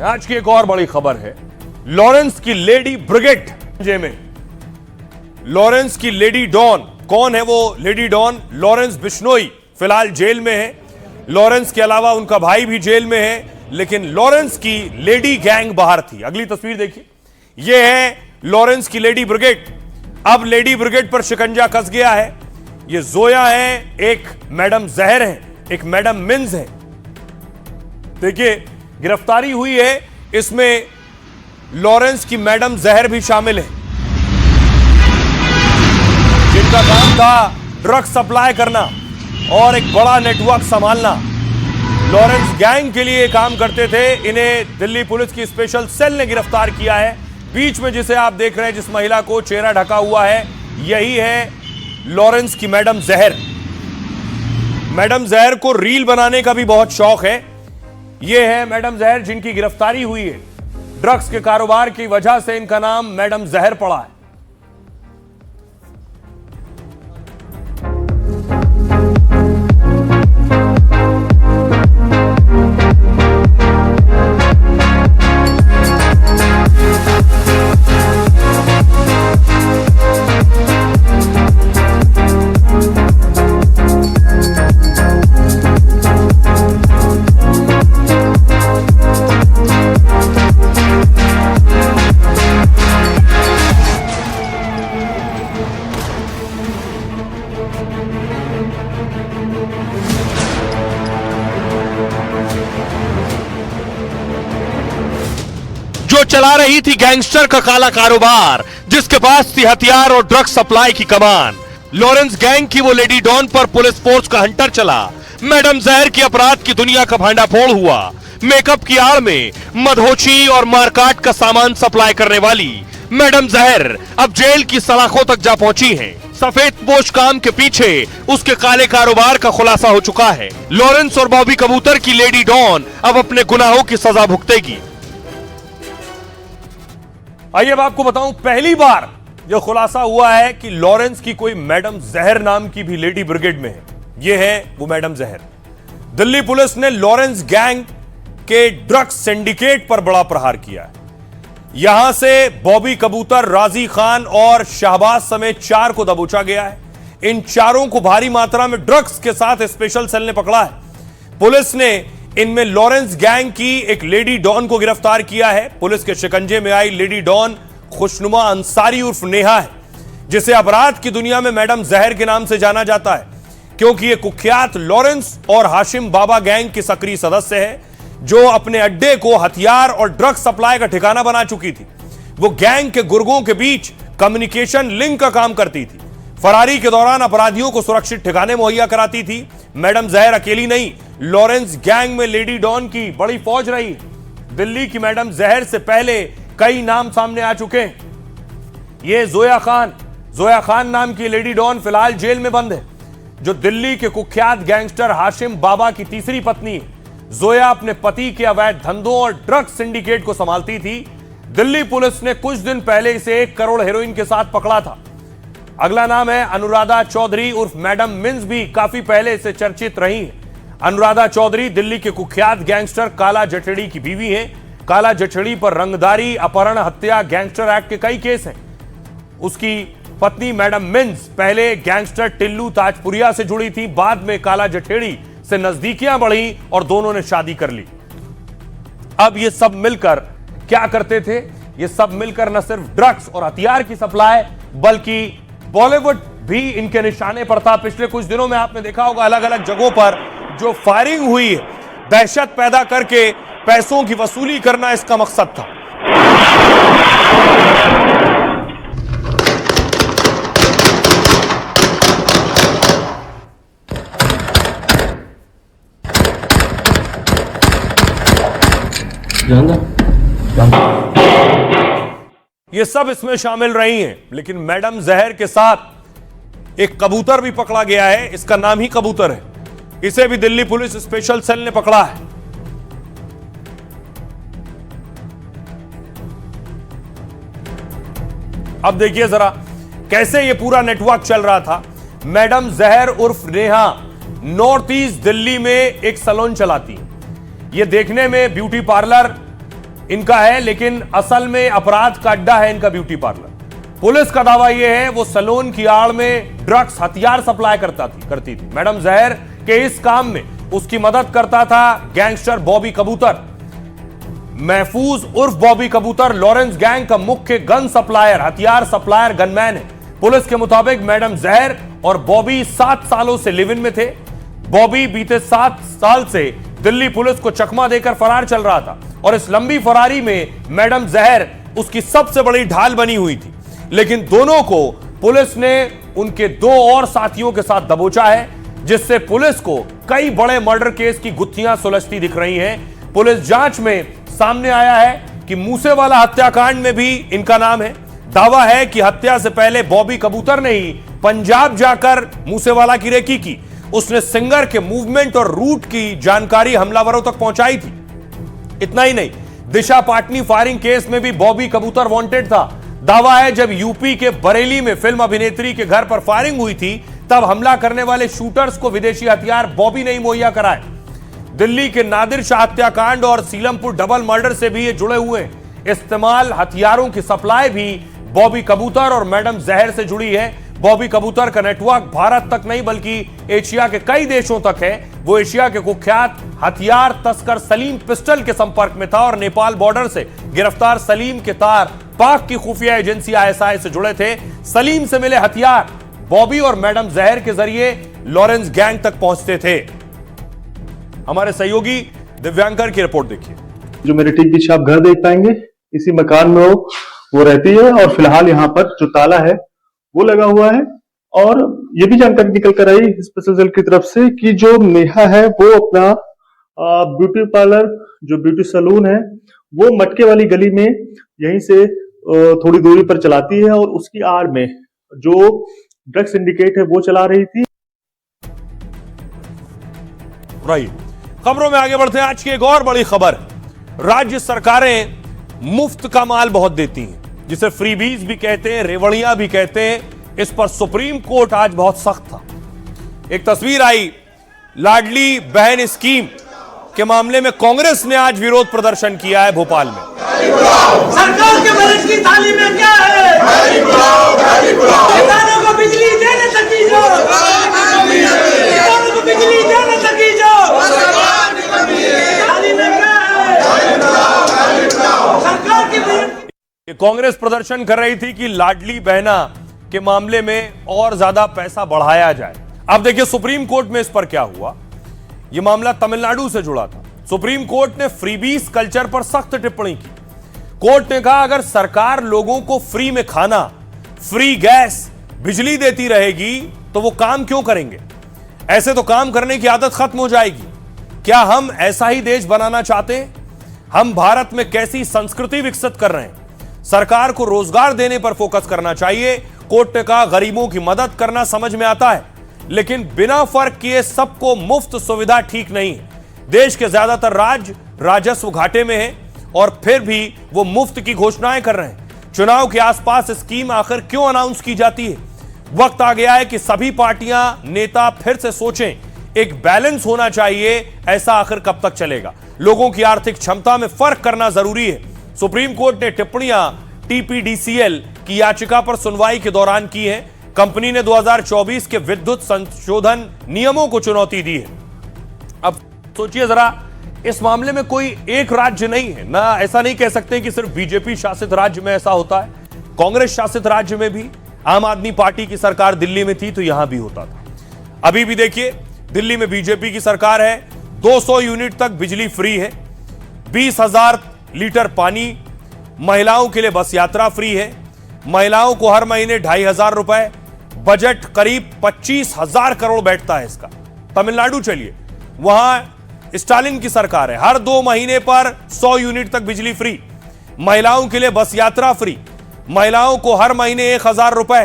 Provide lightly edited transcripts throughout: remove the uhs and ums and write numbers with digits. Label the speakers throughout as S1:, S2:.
S1: आज की एक और बड़ी खबर है लॉरेंस की लेडी ब्रिगेड में। लॉरेंस की लेडी डॉन कौन है? वो लेडी डॉन लॉरेंस बिश्नोई फिलहाल जेल में है। लॉरेंस के अलावा उनका भाई भी जेल में है, लेकिन लॉरेंस की लेडी गैंग बाहर थी। अगली तस्वीर देखिए, यह है लॉरेंस की लेडी ब्रिगेड। अब लेडी ब्रिगेड पर शिकंजा कस गया है। ये जोया है, एक मैडम जहर है, एक मैडम मिन्स है। देखिए गिरफ्तारी हुई है, इसमें लॉरेंस की मैडम जहर भी शामिल है, जिनका काम था ड्रग सप्लाई करना और एक बड़ा नेटवर्क संभालना। लॉरेंस गैंग के लिए काम करते थे। इन्हें दिल्ली पुलिस की स्पेशल सेल ने गिरफ्तार किया है। बीच में जिसे आप देख रहे हैं, जिस महिला को चेहरा ढका हुआ है, यही है लॉरेंस की मैडम जहर। मैडम जहर को रील बनाने का भी बहुत शौक है। यह है मैडम जहर जिनकी गिरफ्तारी हुई है। ड्रग्स के कारोबार की वजह से इनका नाम मैडम जहर पड़ा है। जो चला रही थी गैंगस्टर का काला कारोबार, जिसके पास थी हथियार और ड्रग्स सप्लाई की कमान। लॉरेंस गैंग की वो लेडी डॉन पर पुलिस फोर्स का हंटर चला। मैडम जहर की अपराध की दुनिया का भांडाफोड़ हुआ। मेकअप की आड़ में मदहोशी और मारकाट का सामान सप्लाई करने वाली मैडम जहर अब जेल की सलाखों तक जा पहुंची हैं। सफेदपोश काम के पीछे उसके काले कारोबार का खुलासा हो चुका है। लॉरेंस और बॉबी कबूतर की लेडी डॉन अब अपने गुनाहों की सजा भुगतेगी। आइए अब आपको बताऊं, पहली बार यह खुलासा हुआ है कि लॉरेंस की कोई मैडम जहर नाम की भी लेडी ब्रिगेड में है। यह है वो मैडम जहर। दिल्ली पुलिस ने लॉरेंस गैंग के ड्रग्स सिंडिकेट पर बड़ा प्रहार किया है। यहां से बॉबी कबूतर, राजी खान और शाहबाज समेत 4 को दबोचा गया है। इन चारों को भारी मात्रा में ड्रग्स के साथ स्पेशल सेल ने पकड़ा है। पुलिस ने इनमें लॉरेंस गैंग की एक लेडी डॉन को गिरफ्तार किया है। पुलिस के शिकंजे में आई लेडी डॉन खुशनुमा अंसारी उर्फ नेहा है, जिसे अपराध की दुनिया में मैडम जहर के नाम से जाना जाता है, क्योंकि यह कुख्यात लॉरेंस और हाशिम बाबा गैंग की सक्रिय सदस्य है, जो अपने अड्डे को हथियार और ड्रग सप्लाई का ठिकाना बना चुकी थी। वो गैंग के गुर्गों के बीच कम्युनिकेशन लिंक का काम करती थी। फरारी के दौरान अपराधियों को सुरक्षित ठिकाने मुहैया कराती थी। मैडम जहर अकेली नहीं, लॉरेंस गैंग में लेडी डॉन की बड़ी फौज रही। दिल्ली की मैडम जहर से पहले कई नाम सामने आ चुके हैं। ये जोया खान नाम की लेडी डॉन फिलहाल जेल में बंद है, जो दिल्ली के कुख्यात गैंगस्टर हाशिम बाबा की तीसरी पत्नी है। जोया अपने पति के अवैध धंधों और ड्रग्स सिंडिकेट को संभालती थी। दिल्ली पुलिस ने कुछ दिन पहले इसे 1 करोड़ हेरोइन के साथ पकड़ा था। अगला नाम है अनुराधा चौधरी उर्फ मैडम मिन्स, भी काफी पहले से चर्चित रही है। अनुराधा चौधरी दिल्ली के कुख्यात गैंगस्टर काला जठेड़ी की बीवी हैं। काला जठेड़ी पर रंगदारी, अपहरण, हत्या, गैंगस्टर एक्ट के कई केस हैं। उसकी पत्नी मैडम मिन्स पहले गैंगस्टर टिल्लू ताजपुरिया से जुड़ी थी, बाद में काला जठेड़ी से नजदीकियां बढ़ी और दोनों ने शादी कर ली। अब ये सब मिलकर क्या करते थे? ये सब मिलकर न सिर्फ ड्रग्स और हथियार की सप्लाई, बल्कि बॉलीवुड भी इनके निशाने पर था। पिछले कुछ दिनों में आपने देखा होगा, अलग अलग जगहों पर जो फायरिंग हुई है, दहशत पैदा करके पैसों की वसूली करना इसका मकसद था। ये सब इसमें शामिल रही हैं, लेकिन मैडम जहर के साथ एक कबूतर भी पकड़ा गया है। इसका नाम ही कबूतर है। इसे भी दिल्ली पुलिस स्पेशल सेल ने पकड़ा है। अब देखिए जरा कैसे ये पूरा नेटवर्क चल रहा था। मैडम जहर उर्फ नेहा नॉर्थ ईस्ट दिल्ली में एक सैलून चलाती है। ये देखने में ब्यूटी पार्लर इनका है, लेकिन असल में अपराध का अड्डा है इनका ब्यूटी पार्लर। पुलिस का दावा यह है वो सैलून की आड़ में ड्रग्स हथियार सप्लाई करती थी। मैडम जहर के इस काम में उसकी मदद करता था गैंगस्टर बॉबी कबूतर। महफूज उर्फ बॉबी कबूतर लॉरेंस गैंग का मुख्य गन सप्लायर, हथियार सप्लायर, गनमैन है। पुलिस के मुताबिक मैडम जहर और बॉबी 7 सालों से लिव इन में थे। बॉबी बीते 7 साल से दिल्ली पुलिस को चकमा देकर फरार चल रहा था और इस लंबी फरारी में मैडम जहर उसकी सबसे बड़ी ढाल बनी हुई थी। लेकिन दोनों को पुलिस ने उनके 2 और साथियों के साथ दबोचा है, जिससे पुलिस को कई बड़े मर्डर केस की गुत्थियां सुलझती दिख रही हैं। पुलिस जांच में सामने आया है कि मूसेवाला हत्याकांड में भी इनका नाम है। दावा है कि हत्या से पहले बॉबी कबूतर ने ही पंजाब जाकर मूसेवाला की रेकी की। उसने सिंगर के मूवमेंट और रूट की जानकारी हमलावरों तक पहुंचाई थी। इतना ही नहीं, दिशा पाटनी फायरिंग केस में भी बॉबी कबूतर वांटेड था। दावा है जब यूपी के बरेली में फिल्म अभिनेत्री के घर पर फायरिंग हुई थी, तब हमला करने वाले शूटर्स को विदेशी हथियार बॉबी ने ही मुहैया कराए। दिल्ली के नादिर शाह हत्याकांड और सीलमपुर डबल मर्डर से भी ये जुड़े हुए हैं। इस्तेमाल हथियारों की सप्लाई भी बॉबी कबूतर और मैडम जहर से जुड़ी है। बॉबी कबूतर का नेटवर्क भारत तक नहीं बल्कि एशिया के कई देशों तक है। वो एशिया के कुख्यात हथियार तस्कर सलीम पिस्टल के संपर्क में था और नेपाल बॉर्डर से गिरफ्तार सलीम के तार पाक की खुफिया एजेंसी आईएसआई से जुड़े थे। सलीम से मिले हथियार बॉबी और मैडम जहर के जरिए लॉरेंस गैंग तक पहुंचते थे। हमारे सहयोगी दिव्यांकर की रिपोर्ट देखिए।
S2: जो मेरे ठीक पीछे आप घर देख पाएंगे, इसी मकान में वो रहती है और फिलहाल यहाँ पर जो ताला है वो लगा हुआ है। और ये भी जानकारी निकल कर आई स्पेशल सेल की तरफ से कि जो नेहा है वो अपना ब्यूटी पार्लर, जो ब्यूटी सैलून है, वो मटके वाली गली में यहीं से थोड़ी दूरी पर चलाती है और उसकी आड़ में जो ड्रग्स सिंडिकेट है वो चला रही थी।
S1: राइट, खबरों में आगे बढ़ते हैं। आज की एक और बड़ी खबर, राज्य सरकारें मुफ्त का माल बहुत देती हैं, जिसे फ्रीबीज भी कहते हैं, रेवड़ियां भी कहते हैं। इस पर सुप्रीम कोर्ट आज बहुत सख्त था। एक तस्वीर आई, लाडली बहन स्कीम के मामले में कांग्रेस ने आज विरोध प्रदर्शन किया है भोपाल में।
S3: सरकार के बजट की थाली में क्या है? किसानों को बिजली देने तक की जो, किसानों को बिजली देने तक की जो, थाली में क्या है? सरकार की बजट।
S1: कांग्रेस प्रदर्शन कर रही थी कि लाडली बहना के मामले में और ज्यादा पैसा बढ़ाया जाए। अब देखिए सुप्रीम कोर्ट में इस पर क्या हुआ। यह मामला तमिलनाडु से जुड़ा था। सुप्रीम कोर्ट ने फ्रीबीज कल्चर पर सख्त टिप्पणी की। कोर्ट ने कहा अगर सरकार लोगों को फ्री में खाना, फ्री गैस, बिजली देती रहेगी तो वो काम क्यों करेंगे? ऐसे तो काम करने की आदत खत्म हो जाएगी। क्या हम ऐसा ही देश बनाना चाहते हैं? हम भारत में कैसी संस्कृति विकसित कर रहे हैं? सरकार को रोजगार देने पर फोकस करना चाहिए। कोर्ट ने कहा गरीबों की मदद करना समझ में आता है, लेकिन बिना फर्क किए सबको मुफ्त सुविधा ठीक नहीं है। देश के ज्यादातर राज्य राजस्व घाटे में हैं और फिर भी वो मुफ्त की घोषणाएं कर रहे हैं। चुनाव के आसपास स्कीम आखिर क्यों अनाउंस की जाती है? वक्त आ गया है कि सभी पार्टियां, नेता फिर से सोचें। एक बैलेंस होना चाहिए। ऐसा आखिर कब तक चलेगा? लोगों की आर्थिक क्षमता में फर्क करना जरूरी है। सुप्रीम कोर्ट ने टिप्पणियां टीपीडीसीएल की याचिका पर सुनवाई के दौरान की है। कंपनी ने 2024 के विद्युत संशोधन नियमों को चुनौती दी है। अब सोचिए जरा, इस मामले में कोई एक राज्य नहीं है ना, ऐसा नहीं कह सकते कि सिर्फ बीजेपी शासित राज्य में ऐसा होता है। कांग्रेस शासित राज्य में भी आम आदमी पार्टी की सरकार दिल्ली में थी तो यहां भी होता था। अभी भी देखिए, दिल्ली में बीजेपी की सरकार है, 200 यूनिट तक बिजली फ्री है, 20,000 लीटर पानी, महिलाओं के लिए बस यात्रा फ्री है, महिलाओं को हर महीने 2,500 रुपए, बजट करीब 25,000 करोड़ बैठता है इसका। तमिलनाडु चलिए, वहां स्टालिन की सरकार है, हर 2 महीने पर 100 यूनिट तक बिजली फ्री, महिलाओं के लिए बस यात्रा फ्री, महिलाओं को हर महीने 1,000 रुपए,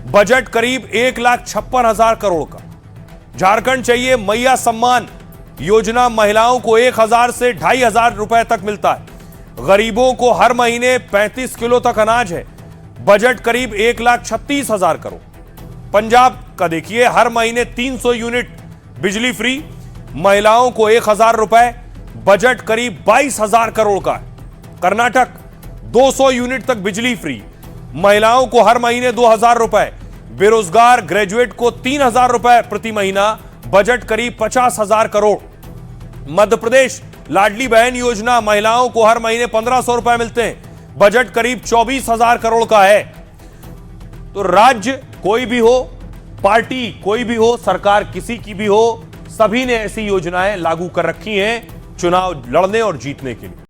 S1: बजट करीब 1,56,000 करोड़ का। झारखंड चाहिए, मैया सम्मान योजना, महिलाओं को 1,000 से 2,500 रुपए तक मिलता है, गरीबों को हर महीने 35 किलो तक अनाज है, बजट करीब 1,36,000 करोड़। पंजाब का देखिए, हर महीने 300 यूनिट बिजली फ्री, महिलाओं को 1,000 रुपए, बजट करीब 22,000 करोड़ का है। कर्नाटक 200 यूनिट तक बिजली फ्री, महिलाओं को हर महीने 2000 रुपए, बेरोजगार ग्रेजुएट को 3000 रुपए प्रति महीना, बजट करीब 50,000 करोड़। मध्य प्रदेश लाडली बहन योजना, महिलाओं को हर महीने 1500 रुपए मिलते हैं, बजट करीब 24,000 करोड़ का है। तो राज्य कोई भी हो, पार्टी कोई भी हो, सरकार किसी की भी हो, सभी ने ऐसी योजनाएं लागू कर रखी हैं चुनाव लड़ने और जीतने के लिए।